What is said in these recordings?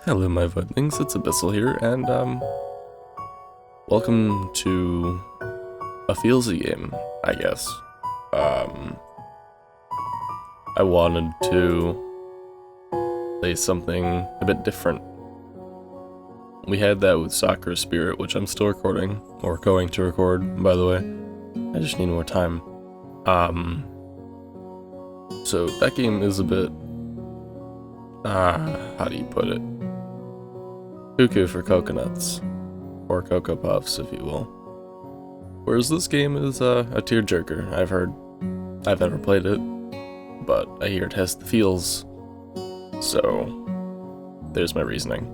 Hello, my voidlings, it's Abyssle here, and, welcome to a feelsy game, I guess. I wanted to play something a bit different. We had that with Soccer Spirit, which I'm still recording, or going to record, by the way. I just need more time. So that game is a bit, how do you put it? Cuckoo for coconuts, or Cocoa Puffs, if you will. Whereas this game is a tearjerker. I've heard. I've never played it, but I hear it has the feels. So there's my reasoning.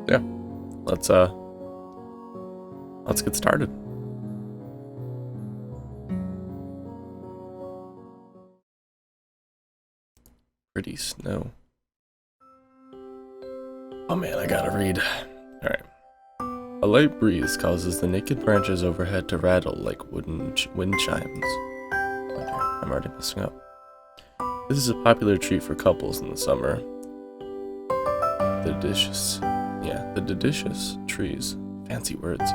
Yeah, let's get started. Pretty snow. Oh man, I gotta read. Alright. A light breeze causes the naked branches overhead to rattle like wooden wind chimes. Okay, I'm already messing up. This is a popular treat for couples in the summer. The delicious trees, fancy words,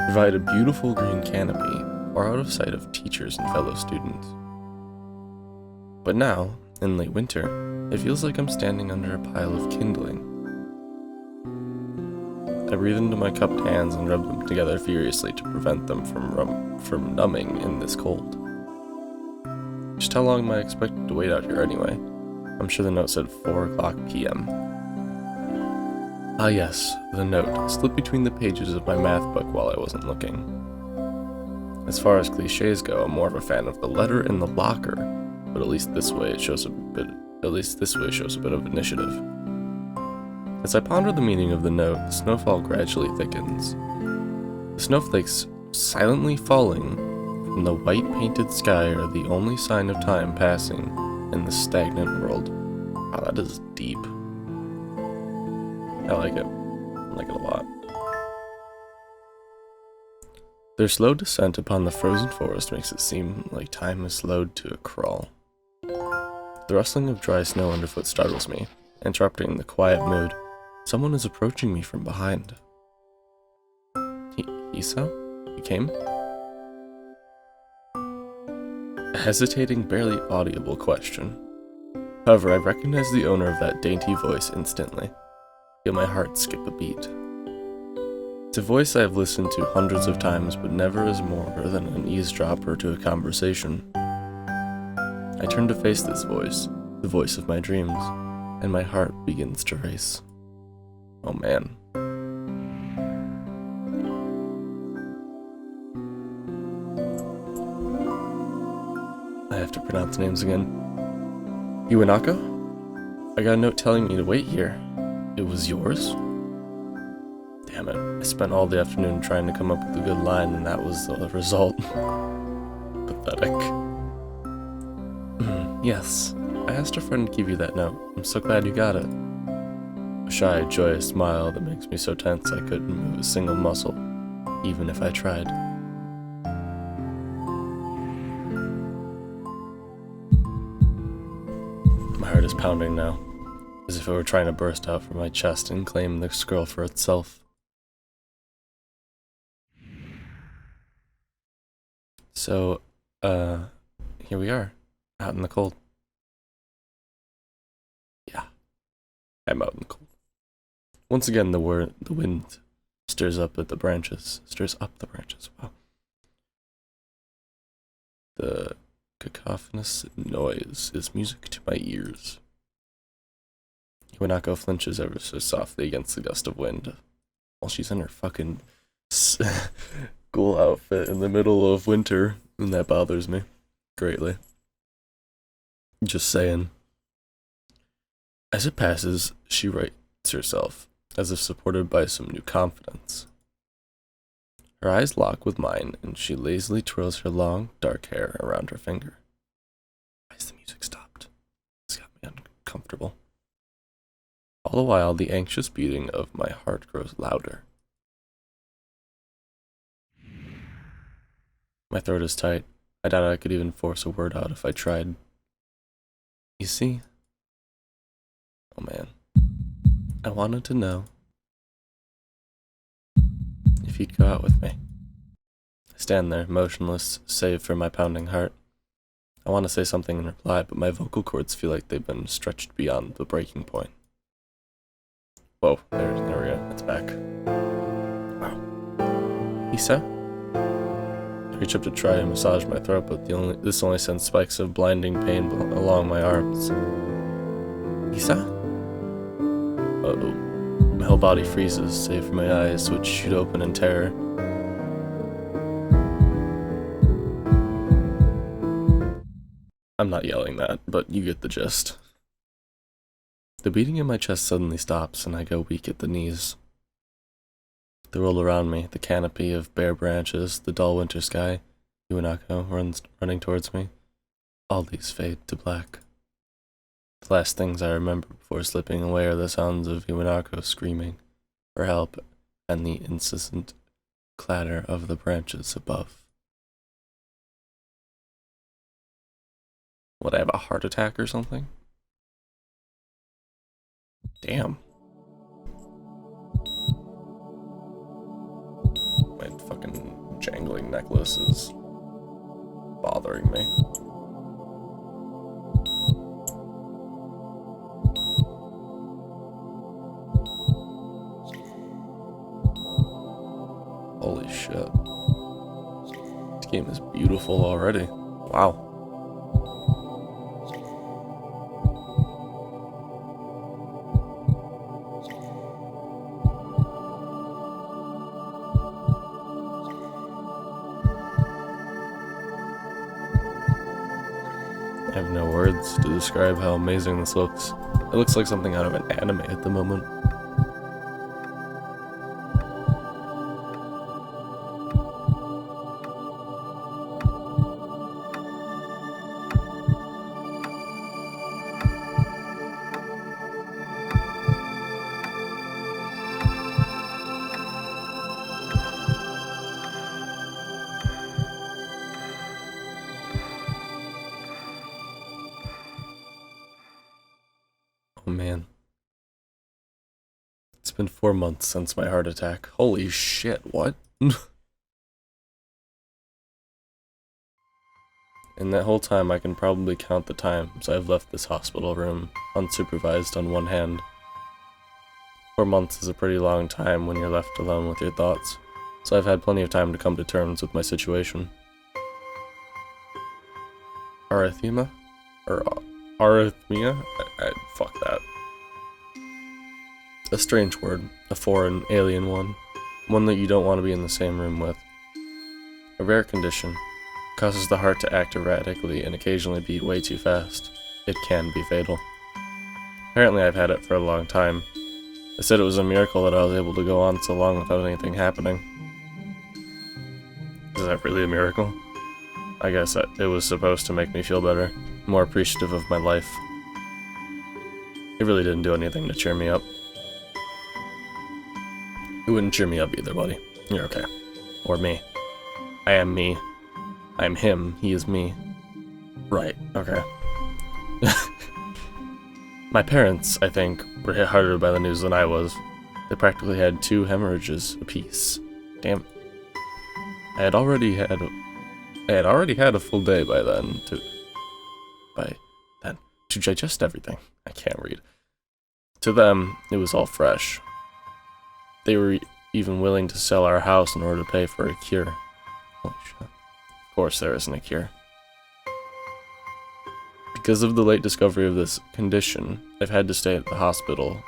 provide a beautiful green canopy, far out of sight of teachers and fellow students. But now, in late winter, it feels like I'm standing under a pile of kindling. I breathe into my cupped hands and rub them together furiously to prevent them from numbing in this cold. Just how long am I expected to wait out here anyway? I'm sure the note said 4 o'clock p.m. Ah yes, the note slipped between the pages of my math book while I wasn't looking. As far as cliches go, I'm more of a fan of the letter in the locker, but at least this way shows a bit of initiative. As I ponder the meaning of the note, the snowfall gradually thickens. The snowflakes silently falling from the white-painted sky are the only sign of time passing in the stagnant world. Wow, that is deep. I like it. I like it a lot. Their slow descent upon the frozen forest makes it seem like time has slowed to a crawl. The rustling of dry snow underfoot startles me, interrupting the quiet mood. Someone is approaching me from behind. Hisa? You came? A hesitating, barely audible question. However, I recognize the owner of that dainty voice instantly. Feel my heart skip a beat. It's a voice I have listened to hundreds of times, but never as more than an eavesdropper to a conversation. I turn to face this voice, the voice of my dreams, and my heart begins to race. Oh man. I have to pronounce names again. Iwanaka? I got a note telling me to wait here. It was yours? Damn it. I spent all the afternoon trying to come up with a good line, and that was the result. Pathetic. Yes. I asked a friend to give you that note. I'm so glad you got it. A shy, joyous smile that makes me so tense I couldn't move a single muscle, even if I tried. My heart is pounding now, as if it were trying to burst out from my chest and claim the scroll for itself. So, here we are, out in the cold. Yeah, I'm out in the cold. Once again, the wind stirs up the branches. Wow. The cacophonous noise is music to my ears. Iwanako flinches ever so softly against the gust of wind, while she's in her fucking school outfit in the middle of winter, and that bothers me greatly. Just saying. As it passes, she rights herself, as if supported by some new confidence. Her eyes lock with mine, and she lazily twirls her long, dark hair around her finger. Why has the music stopped? It's got me uncomfortable. All the while, the anxious beating of my heart grows louder. My throat is tight. I doubt I could even force a word out if I tried. You see? Oh man. I wanted to know if you'd go out with me. I stand there, motionless, save for my pounding heart. I want to say something in reply, but my vocal cords feel like they've been stretched beyond the breaking point. Whoa, there we go, it's back. Wow. Isa? I reach up to try and massage my throat, but this only sends spikes of blinding pain along my arms. Isa? Uh-oh. My whole body freezes, save for my eyes, which shoot open in terror. I'm not yelling that, but you get the gist. The beating in my chest suddenly stops, and I go weak at the knees. The world around me, the canopy of bare branches, the dull winter sky, Iwanako running towards me, all these fade to black. The last things I remember before slipping away are the sounds of Iwanako screaming for help and the incessant clatter of the branches above. Would I have a heart attack or something? Damn. My fucking jangling necklace is bothering me. Holy shit. This game is beautiful already. Wow. I have no words to describe how amazing this looks. It looks like something out of an anime at the moment. Oh man. It's been 4 months since my heart attack. Holy shit, what? In that whole time, I can probably count the times I've left this hospital room, unsupervised on one hand. 4 months is a pretty long time when you're left alone with your thoughts, so I've had plenty of time to come to terms with my situation. Arrhythmia? Or arrhythmia? Fuck that. A strange word, a foreign, alien one that you don't want to be in the same room with. A rare condition, causes the heart to act erratically and occasionally beat way too fast. It can be fatal. Apparently I've had it for a long time. They said it was a miracle that I was able to go on so long without anything happening. Is that really a miracle? I guess it was supposed to make me feel better, more appreciative of my life. It really didn't do anything to cheer me up. It wouldn't cheer me up either, buddy. You're okay. Or me. I am me. I am him. He is me. Right. Okay. My parents, I think, were hit harder by the news than I was. They practically had 2 hemorrhages apiece. Damn. I had already had a full day by then to digest everything. I can't read. To them, it was all fresh. They were even willing to sell our house in order to pay for a cure. Holy shit. Of course there isn't a cure. Because of the late discovery of this condition, I've had to stay at the hospital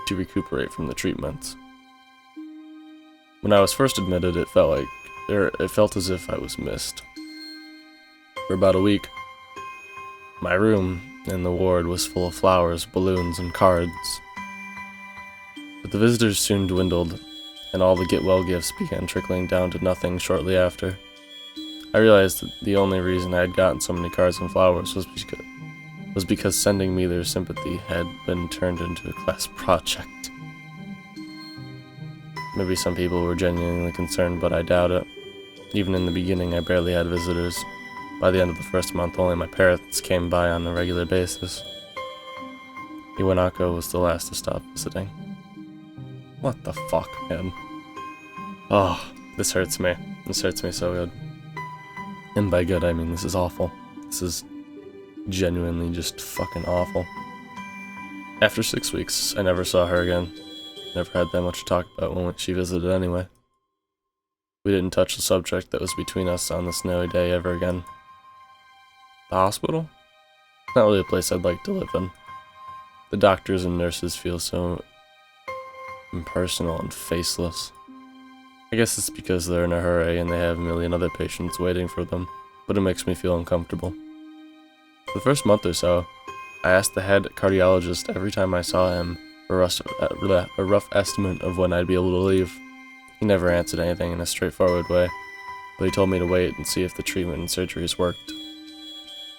to recuperate from the treatments. When I was first admitted, it felt as if I was missed. For about a week, my room in the ward was full of flowers, balloons, and cards. But the visitors soon dwindled, and all the get-well gifts began trickling down to nothing shortly after. I realized that the only reason I had gotten so many cards and flowers was because sending me their sympathy had been turned into a class project. Maybe some people were genuinely concerned, but I doubt it. Even in the beginning, I barely had visitors. By the end of the first month, only my parents came by on a regular basis. Iwanako was the last to stop visiting. What the fuck, man? Oh, this hurts me. This hurts me so good. And by good, I mean this is awful. This is genuinely just fucking awful. After 6 weeks, I never saw her again. Never had that much to talk about when she visited anyway. We didn't touch the subject that was between us on the snowy day ever again. The hospital? Not really a place I'd like to live in. The doctors and nurses feel so impersonal and faceless. I guess it's because they're in a hurry and they have a million other patients waiting for them, but it makes me feel uncomfortable. For the first month or so, I asked the head cardiologist every time I saw him for a rough estimate of when I'd be able to leave. He never answered anything in a straightforward way, but he told me to wait and see if the treatment and surgeries worked.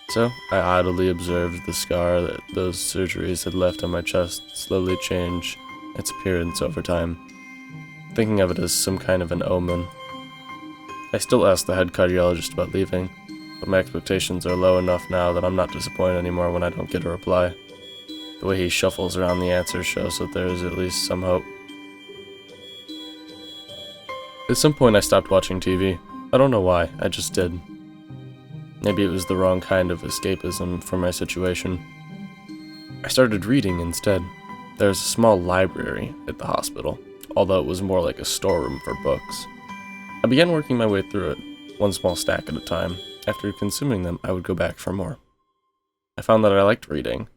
So, I idly observed the scar that those surgeries had left on my chest slowly change its appearance over time, thinking of it as some kind of an omen. I still ask the head cardiologist about leaving, but my expectations are low enough now that I'm not disappointed anymore when I don't get a reply. The way he shuffles around the answers shows that there is at least some hope. At some point I stopped watching TV. I don't know why, I just did. Maybe it was the wrong kind of escapism for my situation. I started reading instead. There's a small library at the hospital, although it was more like a storeroom for books. I began working my way through it, one small stack at a time. After consuming them, I would go back for more. I found that I liked reading,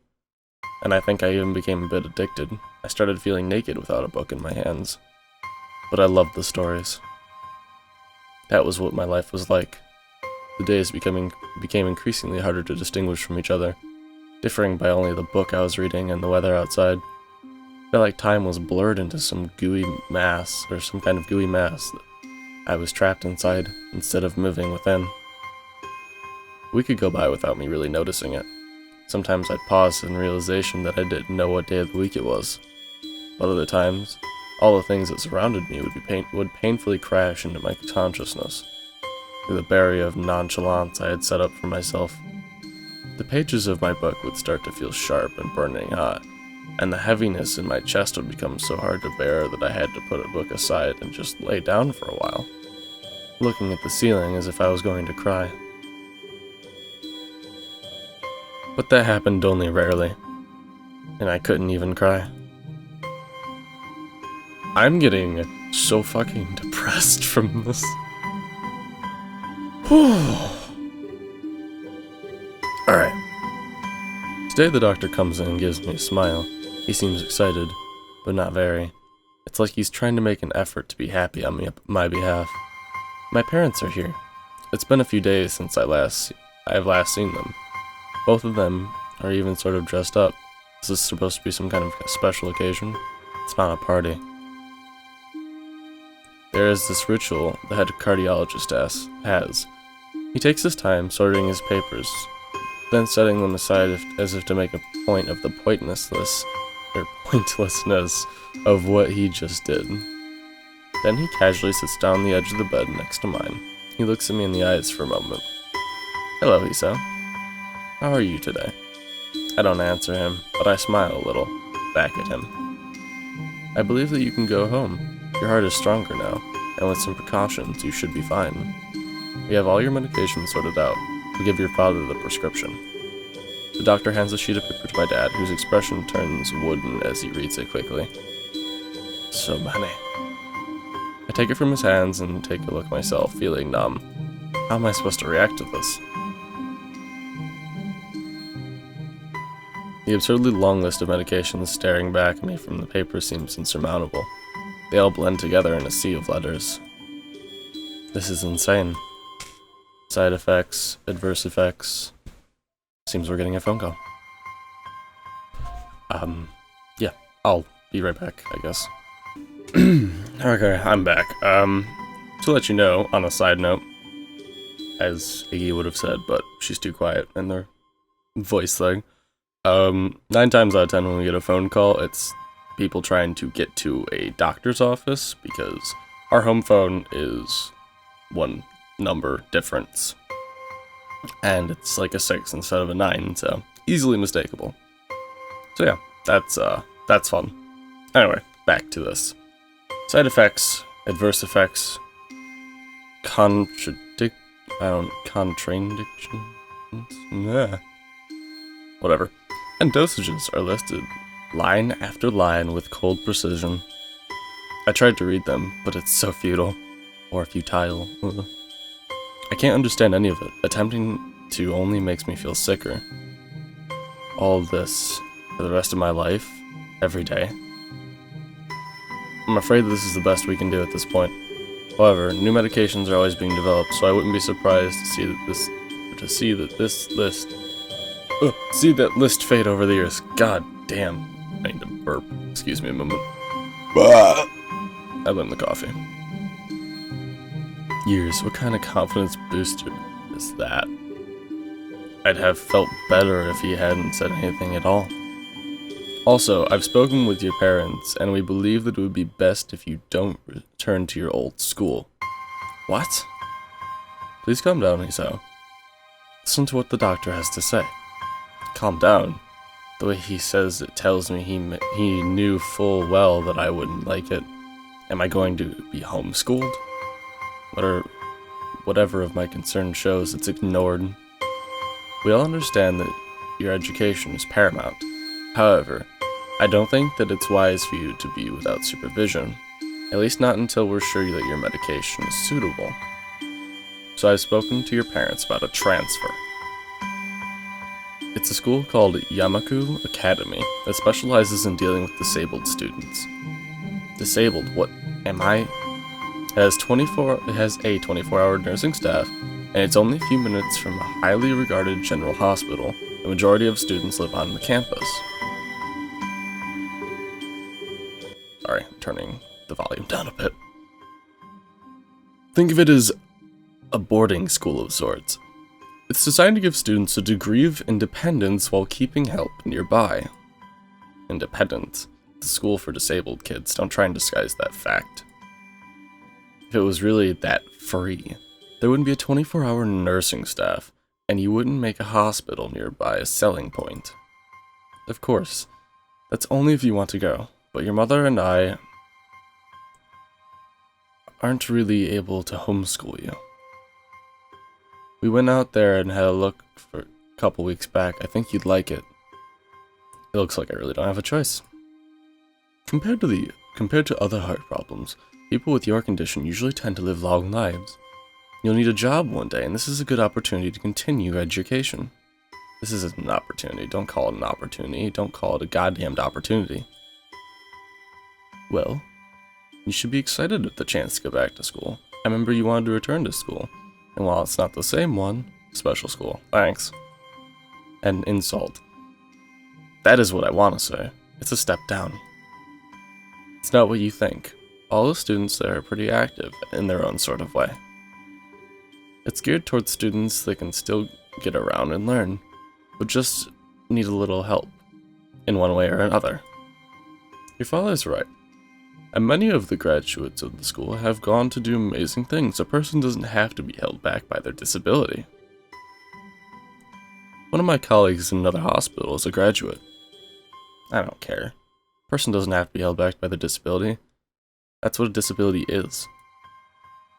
and I think I even became a bit addicted. I started feeling naked without a book in my hands. But I loved the stories. That was what my life was like. The days became increasingly harder to distinguish from each other, differing by only the book I was reading and the weather outside. I felt like time was blurred into some gooey mass, or some kind of gooey mass that I was trapped inside instead of moving within. A week could go by without me really noticing it. Sometimes I'd pause in realization that I didn't know what day of the week it was. But other times, all the things that surrounded me would painfully crash into my consciousness through the barrier of nonchalance I had set up for myself. The pages of my book would start to feel sharp and burning hot, and the heaviness in my chest would become so hard to bear that I had to put a book aside and just lay down for a while, looking at the ceiling as if I was going to cry. But that happened only rarely, and I couldn't even cry. I'm getting so fucking depressed from this. Alright. Today the doctor comes in and gives me a smile. He seems excited, but not very. It's like he's trying to make an effort to be happy on my behalf. My parents are here. It's been a few days since I have last seen them. Both of them are even sort of dressed up. Is this supposed to be some kind of special occasion? It's not a party. There is this ritual the head cardiologist has. He takes his time sorting his papers, then setting them aside as if to make a point of the pointlessness of what he just did. Then he casually sits down on the edge of the bed next to mine. He looks at me in the eyes for a moment. "Hello, Isa. How are you today?" I don't answer him, but I smile a little, back at him. "I believe that you can go home. Your heart is stronger now, and with some precautions, you should be fine. We have all your medications sorted out. We'll give your father the prescription." The doctor hands a sheet of paper to my dad, whose expression turns wooden as he reads it quickly. So many. I take it from his hands and take a look myself, feeling numb. How am I supposed to react to this? The absurdly long list of medications staring back at me from the paper seems insurmountable. They all blend together in a sea of letters. This is insane. Side effects, adverse effects. Seems we're getting a phone call. Yeah, I'll be right back, I guess. Okay, I'm back. To let you know, on a side note, as Iggy would have said, but she's too quiet in their voice thing. 9 times out of 10 when we get a phone call, it's people trying to get to a doctor's office, because our home phone is one number difference. And it's like a 6 instead of a 9, so easily mistakable. So yeah, That's fun. Anyway, back to this. Side effects, adverse effects, contraindications? Nah. Whatever. And dosages are listed line after line with cold precision. I tried to read them, but it's so futile. Or futile. I can't understand any of it. Attempting to only makes me feel sicker. All of this for the rest of my life, every day. I'm afraid this is the best we can do at this point. However, new medications are always being developed, so I wouldn't be surprised to see that list fade over the years. God damn. I need to burp. Excuse me a moment. I blame the coffee. Years. What kind of confidence booster is that? I'd have felt better if he hadn't said anything at all. Also, I've spoken with your parents, and we believe that it would be best if you don't return to your old school. What? Please calm down, Isao. Listen to what the doctor has to say. Calm down. The way he says it tells me he knew full well that I wouldn't like it. Am I going to be homeschooled? Whatever of my concern shows, it's ignored. We all understand that your education is paramount. However, I don't think that it's wise for you to be without supervision, at least not until we're sure that your medication is suitable. So I've spoken to your parents about a transfer. It's a school called Yamaku Academy that specializes in dealing with disabled students. Disabled? What am I? It has a 24-hour nursing staff, and it's only a few minutes from a highly regarded general hospital. The majority of students live on the campus. Sorry, I'm turning the volume down a bit. Think of it as a boarding school of sorts. It's designed to give students a degree of independence while keeping help nearby. Independence. It's a school for disabled kids. Don't try and disguise that fact. If it was really that free, there wouldn't be a 24-hour nursing staff, and you wouldn't make a hospital nearby a selling point. Of course, that's only if you want to go, but your mother and I aren't really able to homeschool you. We went out there and had a look for a couple weeks back. I think you'd like it. It looks like I really don't have a choice. Compared to other heart problems, people with your condition usually tend to live long lives. You'll need a job one day, and this is a good opportunity to continue education. This isn't an opportunity. Don't call it an opportunity. Don't call it a goddamned opportunity. Well, you should be excited at the chance to go back to school. I remember you wanted to return to school. And while it's not the same one, special school. Thanks. An insult. That is what I want to say. It's a step down. It's not what you think. All the students there are pretty active in their own sort of way. It's geared towards students that can still get around and learn, but just need a little help, in one way or another. Your father's right. And many of the graduates of the school have gone to do amazing things. A person doesn't have to be held back by their disability. One of my colleagues in another hospital is a graduate. I don't care. A person doesn't have to be held back by their disability. That's what a disability is.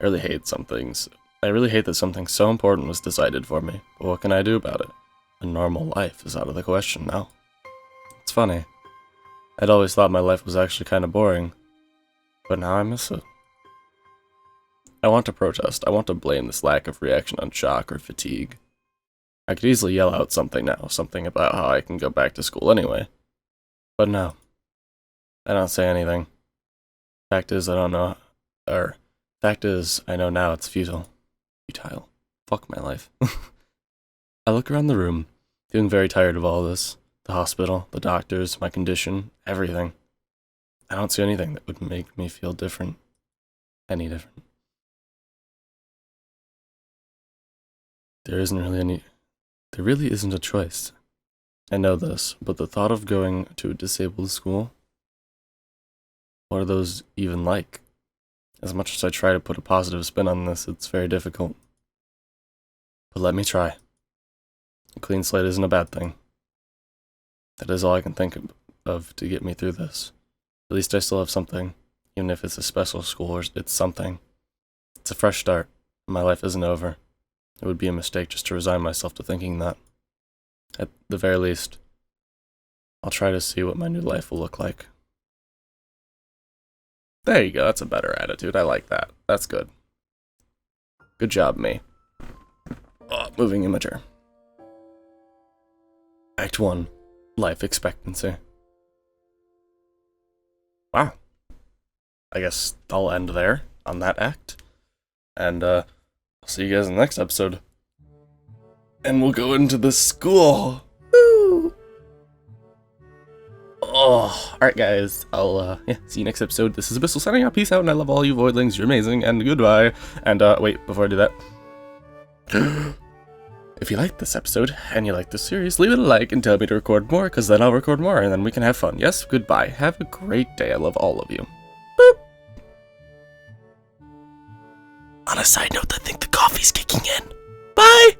I really hate that something so important was decided for me, but what can I do about it? A normal life is out of the question now. It's funny. I'd always thought my life was actually kind of boring, but now I miss it. I want to protest. I want to blame this lack of reaction on shock or fatigue. I could easily yell out something now, something about how I can go back to school anyway. But no. I don't say anything. Fact is, I know now it's futile. Futile. Fuck my life. I look around the room, feeling very tired of all this. The hospital, the doctors, my condition, everything. I don't see anything that would make me feel different. Any different. There really isn't a choice. I know this, but the thought of going to a disabled school, what are those even like? As much as I try to put a positive spin on this, it's very difficult. But let me try. A clean slate isn't a bad thing. That is all I can think of. of to get me through this. At least I still have something, even if it's a special school or it's something. It's a fresh start. My life isn't over. It would be a mistake just to resign myself to thinking that. At the very least, I'll try to see what my new life will look like. There you go, that's a better attitude. I like that. That's good. Good job, me. Oh, moving imager. Act 1. Life expectancy. Wow. I guess I'll end there on that act. And, I'll see you guys in the next episode. And we'll go into the school. Woo! Oh, alright guys, I'll, see you next episode. This is Abyssle signing out. Peace out, and I love all you voidlings. You're amazing, and goodbye. And, wait, before I do that. If you liked this episode, and you like this series, leave it a like and tell me to record more, because then I'll record more, and then we can have fun. Yes, goodbye. Have a great day. I love all of you. Boop! On a side note, I think the coffee's kicking in. Bye!